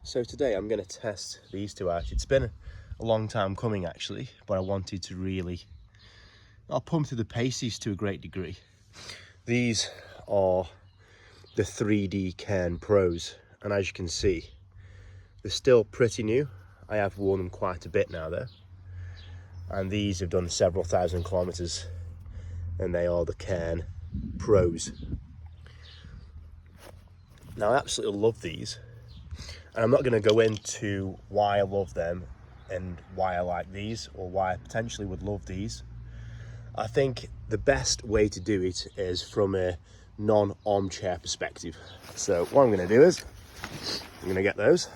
So today I'm going to test these two out. It's been a long time coming actually, but I wanted to I'll pump through the paces to a great degree. These are the 3D Cairn Pros, and as you can see, they're still pretty new. I have worn them quite a bit now though, and these have done several thousand kilometers, and they are the Cairn Pros. Now I absolutely love these, and I'm not going to go into why I love them and why I like these or why I potentially would love these. I think the best way to do it is from a non-armchair perspective. So what I'm going to do is I'm going to get those,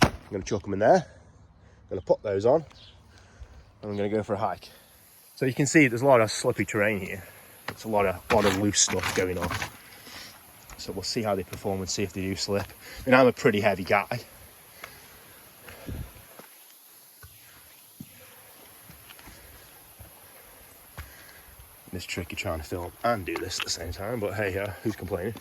I'm going to chuck them in there, I'm going to put those on, and I'm going to go for a hike. So you can see there's a lot of slippy terrain here. It's a lot of loose stuff going on. So we'll see how they perform and see if they do slip. And I'm a pretty heavy guy. It's tricky trying to film and do this at the same time, but hey, who's complaining?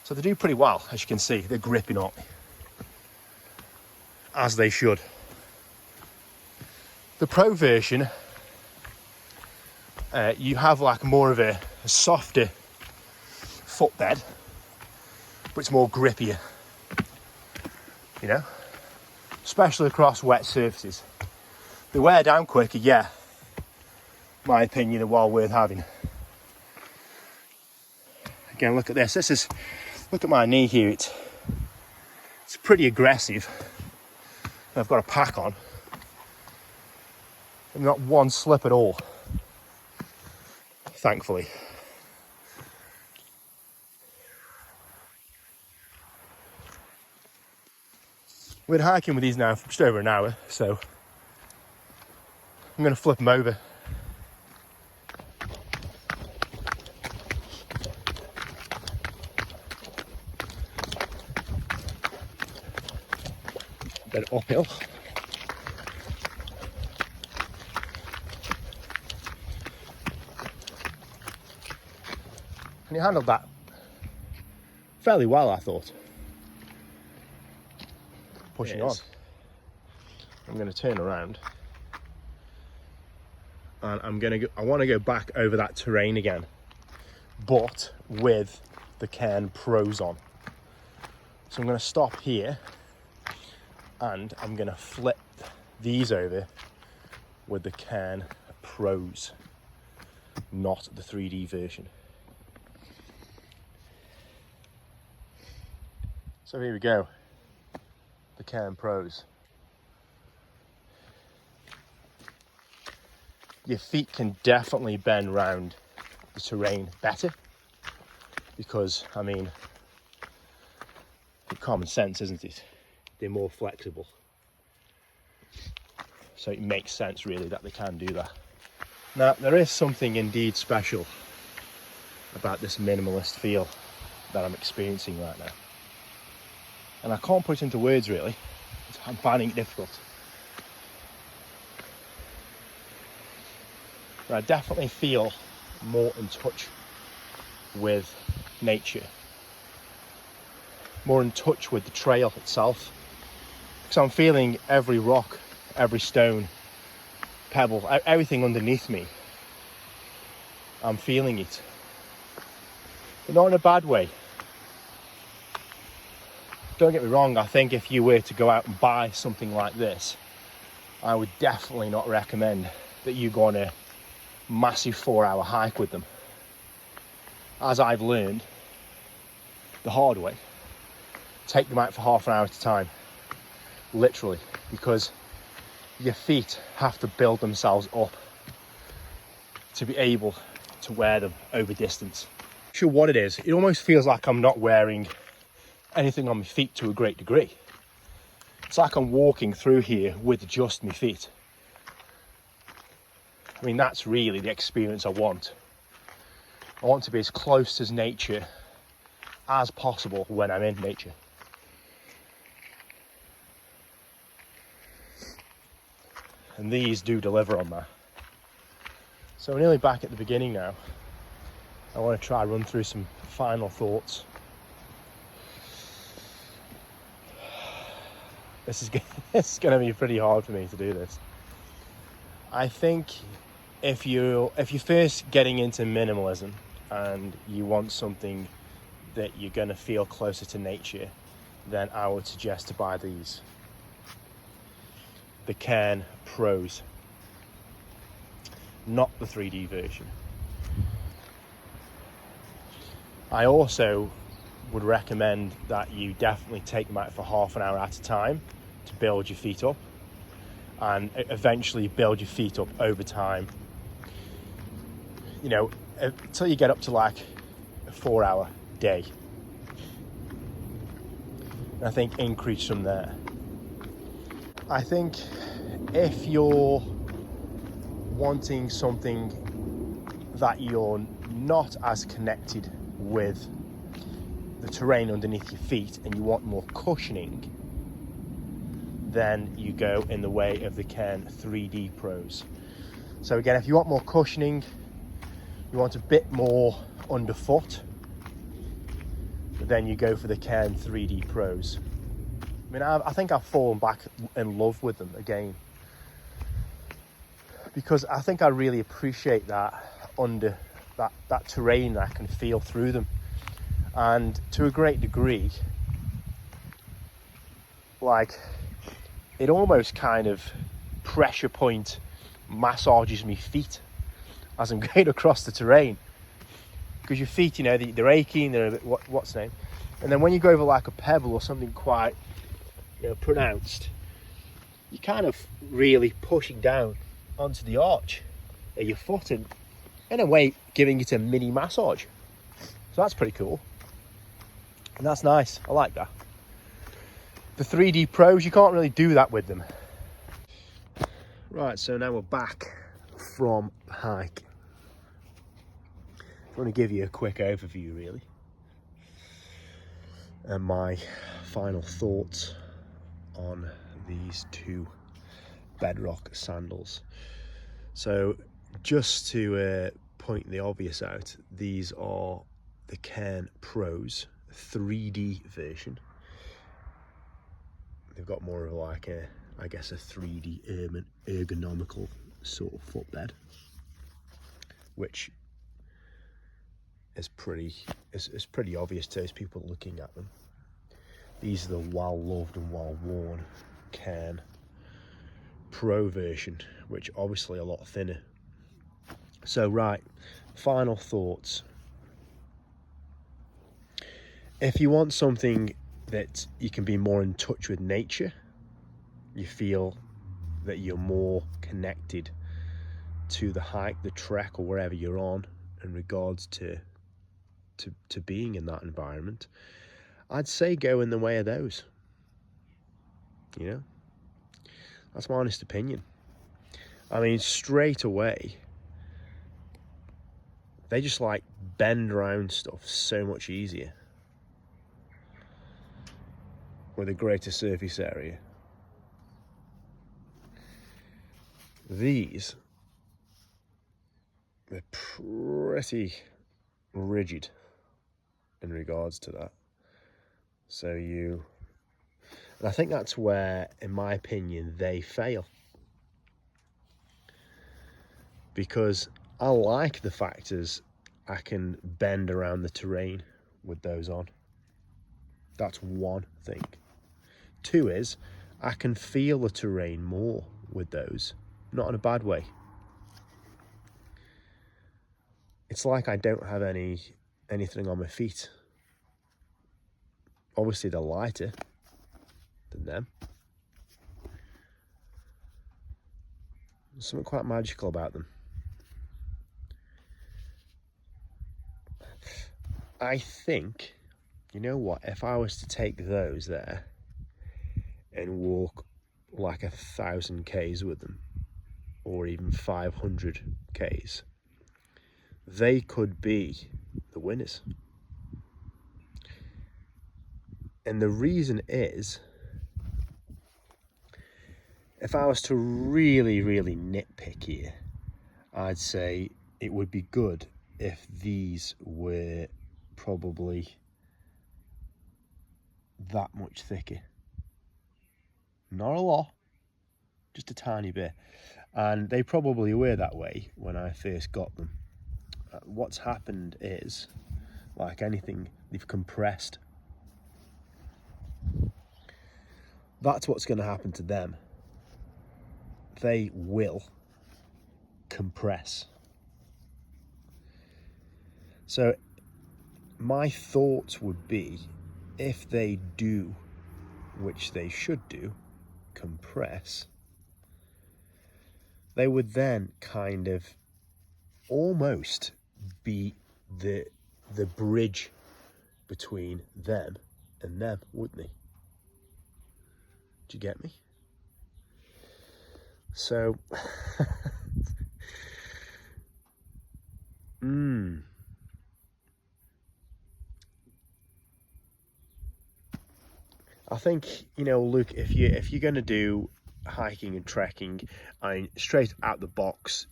So they do pretty well, as you can see. They're gripping on me, as they should. The Pro version, you have like more of a softer footbed, but it's more grippier, you know, especially across wet surfaces. They wear down quicker, yeah. My opinion, they're well worth having. Again, look at this. Look at my knee here. It's pretty aggressive. I've got a pack on, and not one slip at all, thankfully. We've been hiking with these now for just over an hour, so I'm going to flip them over. Then uphill. And he handled that fairly well, I thought. Pushing on. I'm going to turn around, and I want to go back over that terrain again, but with the Cairn Pros on. So I'm going to stop here, and I'm going to flip these over with the Cairn Pros, not the 3D version. So here we go. The Cairn Pros. Your feet can definitely bend round the terrain better because, I mean, common sense, isn't it? They're more flexible. So it makes sense really that they can do that. Now, there is something indeed special about this minimalist feel that I'm experiencing right now. And I can't put it into words really. I'm finding it difficult. But I definitely feel more in touch with nature. More in touch with the trail itself. Because I'm feeling every rock, every stone, pebble, everything underneath me. I'm feeling it. But not in a bad way. Don't get me wrong, I think if you were to go out and buy something like this, I would definitely not recommend that you go on a massive 4-hour hike with them. As I've learned the hard way, take them out for half an hour at a time, literally, because your feet have to build themselves up to be able to wear them over distance. Not sure what it is, it almost feels like I'm not wearing anything on my feet to a great degree. It's like I'm walking through here with just my feet. I mean, that's really the experience I want. I want to be as close to nature as possible when I'm in nature. And these do deliver on that. So we're nearly back at the beginning now. I want to try run through some final thoughts. This is going to be pretty hard for me to do this. I think if you're first getting into minimalism and you want something that you're going to feel closer to nature, then I would suggest to buy these. The Cairn Pros. Not the 3D version. I also would recommend that you definitely take them out for half an hour at a time to build your feet up, and eventually build your feet up over time, you know, until you get up to like a 4-hour day. And I think increase from there. I think if you're wanting something that you're not as connected with the terrain underneath your feet and you want more cushioning, then you go in the way of the Cairn 3D Pros. So again, if you want more cushioning, you want a bit more underfoot, then you go for the Cairn 3D Pros. I mean, I think I've fallen back in love with them again, because I think I really appreciate that under that terrain. I can feel through them, and to a great degree, like, it almost kind of pressure point massages my feet as I'm going across the terrain, because your feet, you know, they're aching, they're a bit what's the name, and then when you go over like a pebble or something quite, you know, pronounced, you're kind of really pushing down onto the arch of your foot and in a way giving it a mini massage. So that's pretty cool, and that's nice. I like that. The 3D Pros, you can't really do that with them. Right, so now we're back from the hike. I want to give you a quick overview really, and my final thoughts on these two Bedrock sandals. So just to point the obvious out, these are the Cairn Pros 3D version. They've got more of like a, I guess, a 3D ergonomical sort of footbed, which is pretty obvious to those people looking at them. These are the well-loved and well-worn Cairn Pro version, which obviously a lot thinner. So right, final thoughts. If you want something that you can be more in touch with nature, you feel that you're more connected to the hike, the trek, or wherever you're on in regards to being in that environment, I'd say go in the way of those. You know, that's my honest opinion. I mean, straight away, they just like bend around stuff so much easier with a greater surface area. These, they're pretty rigid in regards to that. So and I think that's where, in my opinion, they fail. Because I like the fact is I can bend around the terrain with those on. That's one thing. Two is I can feel the terrain more with those, not in a bad way. It's like I don't have anything on my feet. Obviously they're lighter than them. There's something quite magical about them. I think, you know what, if I was to take those there and walk like 1,000 Ks with them, or even 500 Ks, they could be the winners. And the reason is, if I was to really, really nitpick here, I'd say it would be good if these were probably that much thicker. Not a lot, just a tiny bit. And they probably were that way when I first got them. What's happened is, like anything, they've compressed. That's what's going to happen to them. They will compress. So my thoughts would be, if they do, which they should do, compress, they would then kind of almost be the bridge between them and them, wouldn't they? Do you get me? So I think, you know, look, if you're going to do hiking and trekking, and straight out the box,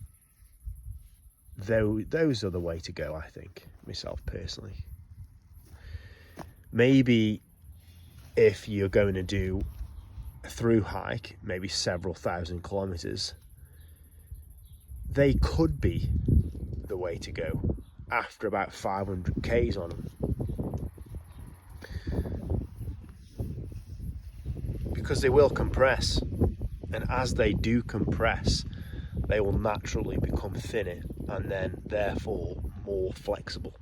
those are the way to go, I think, myself personally. Maybe if you're going to do a through hike, maybe several thousand kilometers, they could be the way to go after about 500 Ks on them. Because they will compress, and as they do compress, they will naturally become thinner and then therefore more flexible,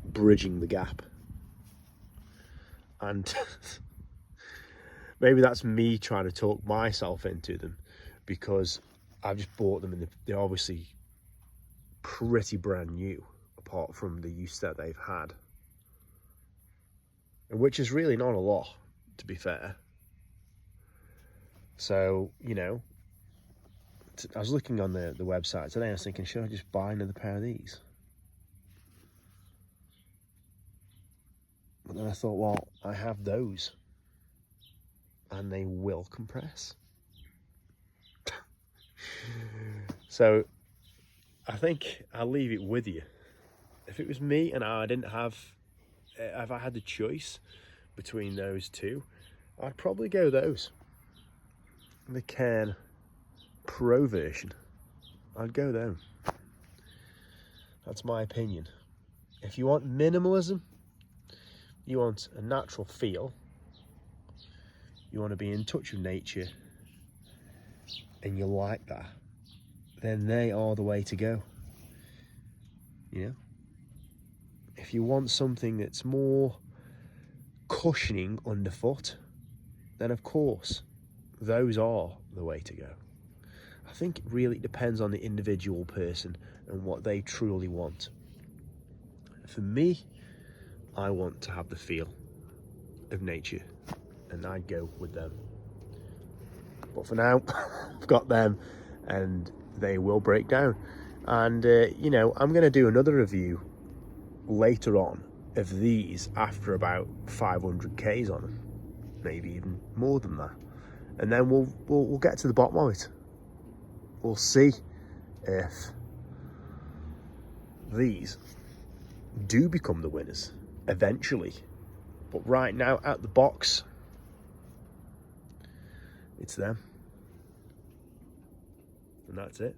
bridging the gap. And maybe that's me trying to talk myself into them, because I've just bought them and they're obviously pretty brand new apart from the use that they've had, which is really not a lot, to be fair. So, you know, I was looking on the website today, I was thinking, should I just buy another pair of these? But then I thought, well, I have those and they will compress. So I think I'll leave it with you. If it was me and I didn't have, if I had the choice between those two, I'd probably go those. The Cairn Pro version. I'd go them. That's my opinion. If you want minimalism, you want a natural feel, you want to be in touch with nature, and you like that, then they are the way to go. You know? If you want something that's more cushioning underfoot, then of course, those are the way to go. I think it really depends on the individual person and what they truly want. For me, I want to have the feel of nature, and I'd go with them. But for now, I've got them, and they will break down. And, you know, I'm going to do another review later on of these after about 500 Ks on them, maybe even more than that. And then we'll get to the bottom of it. We'll see if these do become the winners eventually. But right now, out the box, it's them. And that's it.